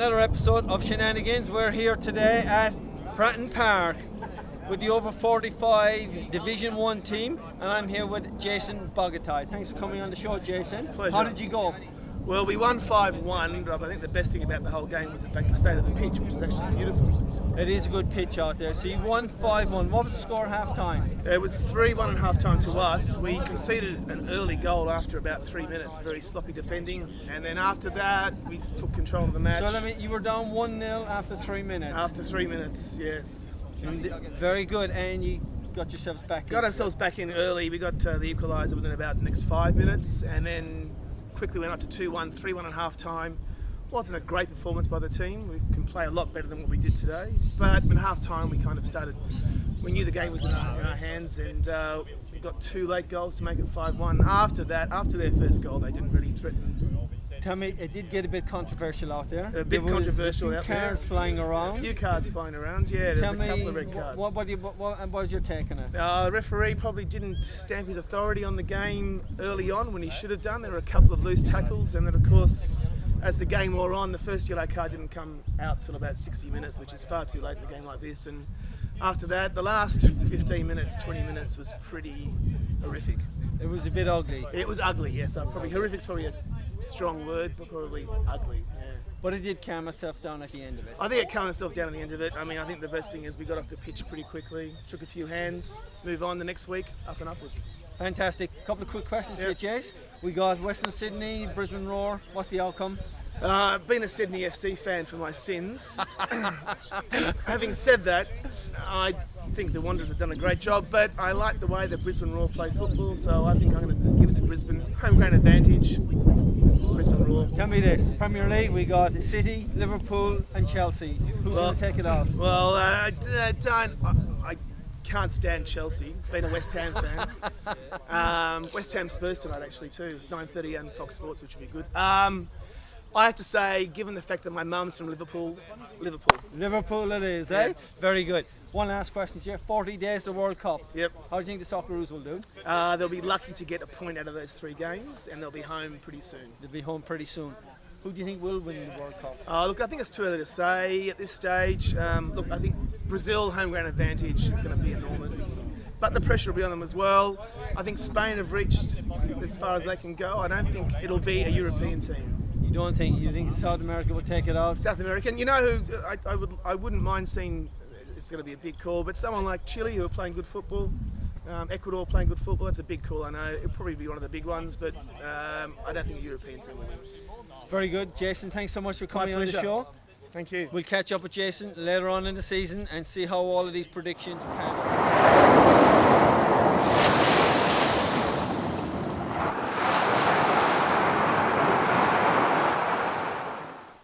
another episode of Shenanigans. We're here today at Pratton Park with the over 45 Division 1 team, and I'm here with Jason Bogatai. Thanks for coming on the show, Jason. Pleasure. How did you go? Well, we won 5-1, but I think the best thing about the whole game was, in fact, the state of the pitch, which is actually beautiful. It is a good pitch out there. So you won 5-1. What was the score at half-time? It was 3-1 at half-time to us. We conceded an early goal after about 3 minutes, very sloppy defending, and then after that, we took control of the match. So you were down 1-0 after 3 minutes? After 3 minutes, yes. Very good, and you got yourselves back in. Got ourselves back in early. We got the equaliser within about the next 5 minutes, and then quickly went up to 2-1, 3-1 at half-time. Wasn't a great performance by the team. We can play a lot better than what we did today. But at half-time, we kind of started. We knew the game was in our hands, and we got 2 late goals to make it 5-1. After that, after their first goal, they didn't really threaten. Tell me, it did get a bit controversial out there. A bit controversial out there. A few cards flying around. A few cards flying around, yeah. There's a couple of red cards. What was your take on it? The referee probably didn't stamp his authority on the game early on when he should have done. There were a couple of loose tackles, and then of course, as the game wore on, the first yellow card didn't come out till about 60 minutes, which is far too late in a game like this. And after that, the last 15 minutes, 20 minutes was pretty horrific. It was a bit ugly. It was ugly, yes. Probably horrific's probably a strong word, but probably ugly, yeah. But it did calm itself down at the end of it. I think it calmed itself down at the end of it. I mean, I think the best thing is we got off the pitch pretty quickly, shook a few hands, move on the next week, up and upwards. Fantastic. Couple of quick questions for you, Chase. We got Western Sydney, Brisbane Roar. What's the outcome? I've been a Sydney FC fan for my sins. Having said that, I think the Wanderers have done a great job, but I like the way that Brisbane Roar play football, so I think I'm going to give it to Brisbane. Home ground advantage, Brisbane Roar. Tell me this, Premier League, we got City, Liverpool and Chelsea. Who's going to take it off? Well, I can't stand Chelsea, being a West Ham fan. West Ham Spurs tonight actually too, 9:30 on Fox Sports, which would be good. I have to say, given the fact that my mum's from Liverpool. Liverpool it is, eh? Very good. One last question here. 40 days to World Cup. Yep. How do you think the Socceroos will do? They'll be lucky to get a point out of those 3 games, and they'll be home pretty soon. They'll be home pretty soon. Who do you think will win the World Cup? Look, I think it's too early to say at this stage. Look, I think Brazil home ground advantage is going to be enormous. But the pressure will be on them as well. I think Spain have reached as far as they can go. I don't think it'll be a European team. You think South America will take it out? South American. You know who I wouldn't mind seeing, it's going to be a big call, but someone like Chile who are playing good football, Ecuador playing good football, that's a big call, I know. It'll probably be one of the big ones, but I don't think a European team will win. Very good. Jason, thanks so much for coming on the show. Thank you. We'll catch up with Jason later on in the season and see how all of these predictions pan out.